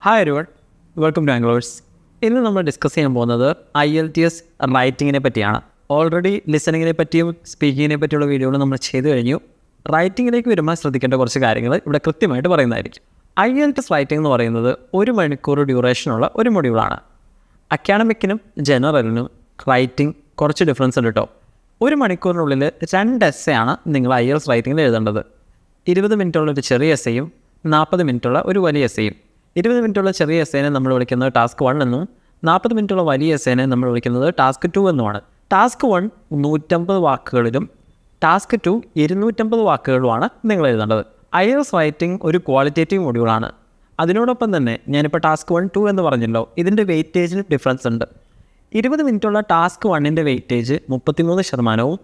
Hi everyone, welcome to Anglers. ഇന്ന് നമ്മൾ discuss ചെയ്യാൻ പോകുന്നത് IELTS റൈറ്റിങ്ങിനെ പറ്റിയാണ്. ഓൾറെഡി ലിസണിങ്ങിനെ പറ്റിയും സ്പീക്കിങ്ങിനെ പറ്റിയുള്ള വീഡിയോകൾ നമ്മൾ ചെയ്തു കഴിഞ്ഞു. റൈറ്റിങ്ങിലേക്ക് വരുമ്പോൾ ശ്രദ്ധിക്കേണ്ട കുറച്ച് കാര്യങ്ങൾ ഇവിടെ കൃത്യമായിട്ട് പറയുന്നതായിരിക്കും. IELTS റൈറ്റിംഗ് എന്ന് പറയുന്നത് 1 മണിക്കൂർ ഡ്യൂറേഷനുള്ള ഒരു മൊഡ്യൂളാണ്. അക്കാഡമിക്കിനും ജനറലിനും റൈറ്റിംഗ് കുറച്ച് ഡിഫറൻസ് ഉണ്ട് കേട്ടോ. 1 മണിക്കൂറിനുള്ളിൽ 2 എസ്സേ ആണ് നിങ്ങൾ IELTS റൈറ്റിങ്ങിൽ എഴുതേണ്ടത്. 20 മിനിറ്റുള്ള ഒരു ചെറിയ എസ്സേയും 40 മിനിറ്റുള്ള ഒരു വലിയ എസ്സേയും. 20 മിനിറ്റുള്ള ചെറിയ എസ്സേനെ നമ്മൾ വിളിക്കുന്നത് ടാസ്ക് 1 എന്നും 40 മിനിറ്റുള്ള വലിയ എസ്സേനെ നമ്മൾ വിളിക്കുന്നത് ടാസ്ക് 2 എന്നുമാണ്. ടാസ്ക് 1 150 വാക്കുകളിലും ടാസ്ക് 2 250 വാക്കുകളിലുമാണ് നിങ്ങൾ എഴുതേണ്ടത്. IELTS റൈറ്റിംഗ് ഒരു ക്വാളിറ്റേറ്റീവ് മൊഡ്യൂളാണ്. അതിനോടൊപ്പം തന്നെ ഞാനിപ്പോൾ ടാസ്ക് 1, 2 എന്ന് പറഞ്ഞല്ലോ, ഇതിൻ്റെ വെയിറ്റേജിൽ ഡിഫറൻസ് ഉണ്ട്. 20 മിനിറ്റുള്ള ടാസ്ക് 1ൻ്റെ വെയിറ്റേജ് 33%,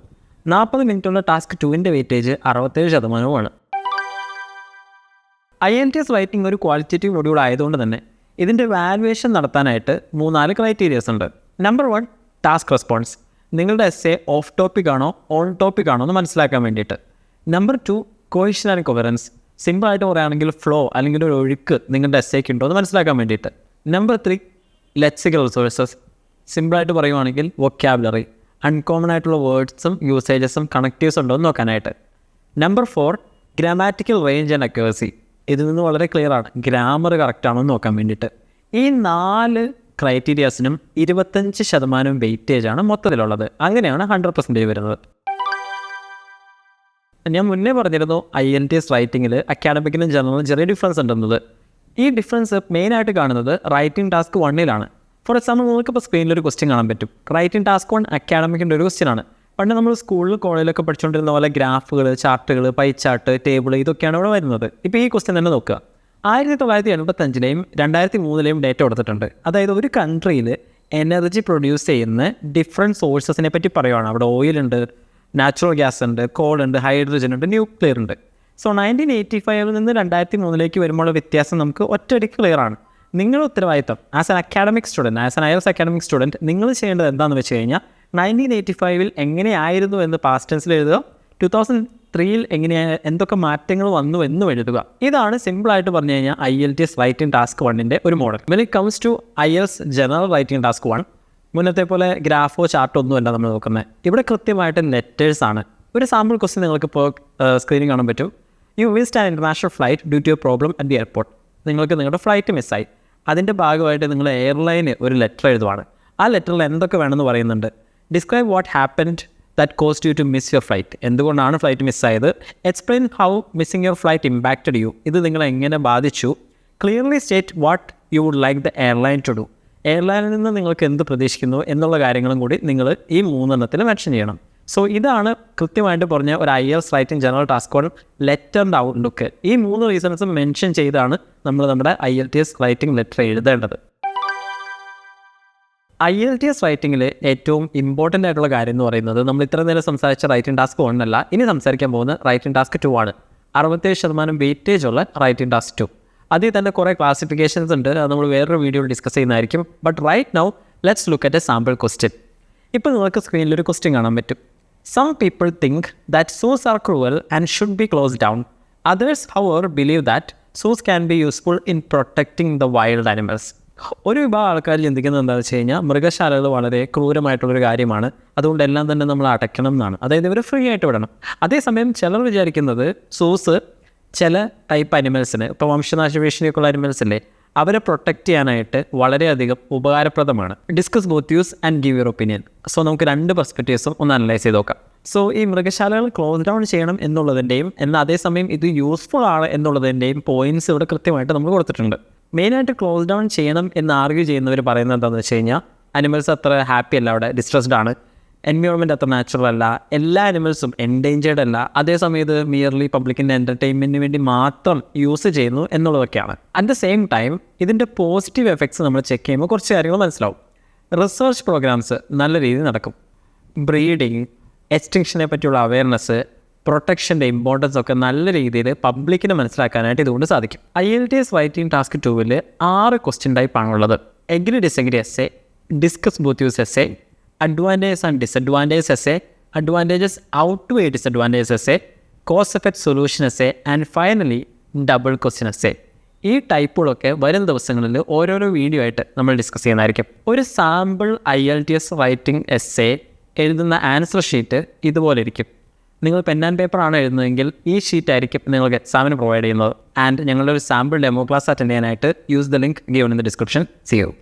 40 മിനിറ്റുള്ള ടാസ്ക് 2ൻ്റെ വെയിറ്റേജ് 67%. IELTS റൈറ്റിംഗ് ഒരു ക്വാളിറ്റേറ്റീവ് മൊഡ്യൂൾ ആയതുകൊണ്ട് തന്നെ ഇതിൻ്റെ വാലുവേഷൻ നടത്താനായിട്ട് 3-4 ക്രൈറ്റീരിയസ് ഉണ്ട്. Number 1, task response. നിങ്ങളുടെ എസ്സേ ഓഫ് ടോപ്പിക് ആണോ ഓൺ ടോപ്പിക് ആണോ എന്ന് മനസ്സിലാക്കാൻ വേണ്ടിയിട്ട്. Number 2, cohesion and coherence. സിമ്പിളായിട്ട് പറയുകയാണെങ്കിൽ ഫ്ലോ അല്ലെങ്കിൽ ഒരു ഒഴുക്ക് നിങ്ങളുടെ എസ്സേക്ക് ഉണ്ടോ എന്ന് മനസ്സിലാക്കാൻ വേണ്ടിയിട്ട്. Number 3, lexical resources. സിമ്പിളായിട്ട് പറയുവാണെങ്കിൽ വൊക്കാബുലറി, അൺകോമൺ ആയിട്ടുള്ള വേർഡ്സും യൂസേജസും കണക്റ്റീവ്സ് ഉണ്ടോ എന്ന് നോക്കാനായിട്ട്. Number 4, grammatical range and accuracy. ഇതിൽ നിന്ന് വളരെ ക്ലിയർ ആണ്, ഗ്രാമർ കറക്റ്റ് ആണോ എന്ന് നോക്കാൻ വേണ്ടിയിട്ട്. ഈ 4 ക്രൈറ്റീരിയാസിനും 25% വെയിറ്റേജാണ് മൊത്തത്തിലുള്ളത്. അങ്ങനെയാണ് 100% വരുന്നത്. ഞാൻ മുന്നേ പറഞ്ഞിരുന്നു IELTS റൈറ്റിങ്ങിൽ അക്കാഡമിക്കിനും ജനറലും ചെറിയ ഡിഫറൻസ് ഉണ്ടെന്നത്. ഈ ഡിഫറൻസ് മെയിനായിട്ട് കാണുന്നത് റൈറ്റിംഗ് ടാസ്ക് 1-ലാണ്. ഫോർ എക്സാമ്പിൾ, നിങ്ങൾക്കിപ്പോൾ സ്ക്രീനിലൊരു ക്വസ്റ്റ്യൻ കാണാൻ പറ്റും. റൈറ്റിംഗ് ടാസ്ക് 1 അക്കാഡമിക്കിൻ്റെ ഒരു ക്വസ്റ്റ്യൻ ആണ്. പണ്ട് നമ്മൾ സ്കൂളിൽ കോളേജിലൊക്കെ പഠിച്ചുകൊണ്ടിരുന്ന പോലെ ഗ്രാഫുകൾ, ചാർട്ടുകൾ, പൈ ചാർട്ട്, ടേബിൾ, ഇതൊക്കെയാണ് ഇവിടെ വരുന്നത്. ഇപ്പോൾ ഈ ക്വസ്റ്റ്യൻ തന്നെ നോക്കുക. 1985-ലെയും 2003-ലെയും ഡേറ്റ കൊടുത്തിട്ടുണ്ട്. അതായത് ഒരു കൺട്രിയിൽ എനർജി പ്രൊഡ്യൂസ് ചെയ്യുന്ന ഡിഫറെൻറ്റ് സോഴ്സസിനെ പറ്റി പറയുകയാണ്. അവിടെ ഓയിലുണ്ട്, നാച്ചുറൽ ഗ്യാസ് ഉണ്ട്, കോൾ ഉണ്ട്, ഹൈഡ്രജൻ ഉണ്ട്, ന്യൂക്ലിയർ ഉണ്ട്. സോ 1985-ൽ നിന്ന് 2003-ലേക്ക് വരുമ്പോൾ വ്യത്യാസം നമുക്ക് ഒറ്റയടിക്ക് ക്ലിയർ ആണ്. നിങ്ങളുടെ ഉത്തരവാദിത്തം as an academic student, as an IELTS academic student, നിങ്ങൾ ചെയ്യേണ്ടത് എന്താണെന്ന് വെച്ച് കഴിഞ്ഞാൽ 1985-ൽ എങ്ങനെയായിരുന്നു എന്ന് പാസ്റ്റ് ടെൻസിൽ എഴുതുക, 2003-ൽ എന്തൊക്കെ മാറ്റങ്ങൾ വന്നു എന്നും എഴുതുക. ഇതാണ് സിമ്പിളായിട്ട് പറഞ്ഞു കഴിഞ്ഞാൽ IELTS റൈറ്റിംഗ് ടാസ്ക് 1-ൻ്റെ ഒരു model. When it comes to IELTS general writing task 1, മുന്നത്തെ പോലെ ഗ്രാഫോ ചാർട്ടോ ഒന്നുമല്ല നമ്മൾ നോക്കുന്നത്. ഇവിടെ കൃത്യമായിട്ട് ലെറ്റേഴ്സാണ്. ഒരു സാമ്പിൾ ക്വസ്റ്റ്യൻ നിങ്ങൾക്ക് ഇപ്പോൾ സ്ക്രീനിൽ കാണാൻ പറ്റും. You missed an international flight due to a problem at the airport. നിങ്ങൾക്ക് നിങ്ങളുടെ ഫ്ലൈറ്റ് മിസ്സായി. അതിൻ്റെ ഭാഗമായിട്ട് നിങ്ങൾ എയർലൈന് ഒരു ലെറ്റർ എഴുതുവാണ്. ആ ലെറ്ററിൽ എന്തൊക്കെ വേണമെന്ന് പറയുന്നുണ്ട്. Describe what happened that cost you to miss your flight. എന്തുകൊണ്ടാണ് ഫ്ലൈറ്റ് മിസ്സായത്? Explain how missing your flight impacted you. ഇത് നിങ്ങളെ എങ്ങനെ ബാധിച്ചു? Clearly state what you would like the airline to do. എയർലൈനിൽ നിന്ന് നിങ്ങൾക്ക് എന്ത് പ്രതീക്ഷിക്കുന്നു എന്നുള്ള കാര്യങ്ങളും കൂടി നിങ്ങൾ ഈ 3 മെൻഷൻ ചെയ്യണം. സോ ഇതാണ് കൃത്യമായിട്ട് പറഞ്ഞ ഒരു IELTS റൈറ്റിംഗ് ജനറൽ ടാസ്ക് 1 ലെറ്ററിൻ്റെ ഔട്ട്ലുക്ക്. ഈ 3 റീസൺസും മെൻഷൻ ചെയ്താണ് നമ്മൾ നമ്മുടെ IELTS റൈറ്റിംഗ് ലെറ്റർ എഴുതേണ്ടത്. IELTS റൈറ്റിങ്ങിൽ ഏറ്റവും ഇമ്പോർട്ടൻ്റ് ആയിട്ടുള്ള കാര്യം എന്ന് പറയുന്നത് നമ്മൾ ഇത്ര നേരം സംസാരിച്ച റൈറ്റിംഗ് ടാസ്ക് 1 അല്ല, ഇനി സംസാരിക്കാൻ പോകുന്ന റൈറ്റിംഗ് ടാസ്ക് 2 ആണ്. 67% വെയിറ്റേജ് ഉള്ള റൈറ്റിംഗ് ടാസ്ക് 2. അതിൽ തന്നെ കുറേ ക്ലാസിഫിക്കേഷൻസ് ഉണ്ട്. അത് നമ്മൾ വേറൊരു വീഡിയോയിൽ ഡിസ്കസ് ചെയ്യുന്നതായിരിക്കും. But right now let's look at a sample question. ഇപ്പോൾ നിങ്ങൾക്ക് സ്ക്രീനിലൊരു ക്വസ്റ്റ്യൻ കാണാൻ പറ്റും. Some people think that zoos are cruel and should be closed down. Others however believe that zoos can be useful in protecting the wild animals. ഒരു വിഭാഗം ആൾക്കാർ ചിന്തിക്കുന്നത് എന്താണെന്ന് വെച്ച് കഴിഞ്ഞാൽ മൃഗശാലകൾ വളരെ ക്രൂരമായിട്ടുള്ളൊരു കാര്യമാണ്, അതുകൊണ്ട് എല്ലാം തന്നെ നമ്മൾ അടയ്ക്കണം എന്നാണ്. അതായത് ഇവർ ഫ്രീ ആയിട്ട് വിടണം. അതേസമയം ചിലർ വിചാരിക്കുന്നത് സൂസ് ചില ടൈപ്പ് അനിമൽസിന്, ഇപ്പോൾ വംശനാശ ഭീഷണിയൊക്കെയുള്ള അനിമൽസില്ലേ, അവരെ പ്രൊട്ടക്റ്റ് ചെയ്യാനായിട്ട് വളരെയധികം ഉപകാരപ്രദമാണ്. Discuss both views and give your opinion. So നമുക്ക് 2 പെർസ്പെക്റ്റീവ്സും ഒന്ന് അനലൈസ് ചെയ്ത് നോക്കാം. സോ ഈ മൃഗശാലകൾ ക്ലോസ് ഡൗൺ ചെയ്യണം എന്നുള്ളതിൻ്റെയും എന്നാൽ അതേസമയം ഇത് യൂസ്ഫുൾ ആണ് എന്നുള്ളതിൻ്റെയും പോയിൻറ്റ്സ് ഇവിടെ കൃത്യമായിട്ട് നമ്മൾ കൊടുത്തിട്ടുണ്ട്. മെയിനായിട്ട് ക്ലോസ് ഡൗൺ ചെയ്യണം എന്ന് ആർഗ്യൂ ചെയ്യുന്നവർ പറയുന്നത് എന്താണെന്ന് വെച്ച് കഴിഞ്ഞാൽ അനിമൽസ് അത്ര ഹാപ്പി അല്ല, അവിടെ ഡിസ്ട്രസ്ഡ് ആണ്, എൻവയോൺമെൻറ്റ് അത്ര നാച്ചുറൽ അല്ല, എല്ലാ അനിമൽസും എൻഡേഞ്ചേർഡ് അല്ല, അതേസമയത്ത് മിയർലി പബ്ലിക്കിൻ്റെ എൻ്റർടൈൻമെൻറ്റിന് വേണ്ടി മാത്രം യൂസ് ചെയ്യുന്നു എന്നുള്ളതൊക്കെയാണ്. അറ്റ് ദ സെയിം ടൈം ഇതിൻ്റെ പോസിറ്റീവ് എഫക്ട്സ് നമ്മൾ ചെക്ക് ചെയ്യുമ്പോൾ കുറച്ച് കാര്യങ്ങൾ മനസ്സിലാവും. റിസർച്ച് പ്രോഗ്രാംസ് നല്ല രീതിയിൽ നടക്കും. ബ്രീഡിങ്, എക്സ്റ്റിങ്ഷനെ പറ്റിയുള്ള അവയർനെസ്, പ്രൊട്ടക്ഷൻ്റെ ഇമ്പോർട്ടൻസ് ഒക്കെ നല്ല രീതിയിൽ പബ്ലിക്കിന് മനസ്സിലാക്കാനായിട്ട് ഇതുകൊണ്ട് സാധിക്കും. IELTS റൈറ്റിംഗ് ടാസ്ക് 2-ൽ 6 ക്വസ്റ്റ്യൻ ടൈപ്പാണുള്ളത്. Agree disagree essay, discuss both views essay, advantages and disadvantages essay, advantages outweigh disadvantages essay, cause effect solution essay and finally double question essay. ഈ ടൈപ്പുകളൊക്കെ വരും ദിവസങ്ങളിൽ ഓരോരോ വീഡിയോ ആയിട്ട് നമ്മൾ ഡിസ്കസ് ചെയ്യുന്നതായിരിക്കും. ഒരു സാമ്പിൾ IELTS റൈറ്റിംഗ് എസ്സേ എഴുതുന്ന ആൻസർ ഷീറ്റ് ഇതുപോലെ ഇരിക്കും. നിങ്ങൾ പെൻ ആൻഡ് പേപ്പർ ആണ് എഴുതുന്നതെങ്കിൽ ഈ ഷീറ്റ് ആയിരിക്കും നിങ്ങൾക്ക് എക്സാമിന് പ്രൊവൈഡ് ചെയ്യുന്നത്. ആൻഡ് ഞങ്ങളുടെ ഒരു സാമ്പിൾ ഡെമോ ക്ലാസ് അറ്റൻഡ് ചെയ്യാനായിട്ട് use the link given in the description. See you.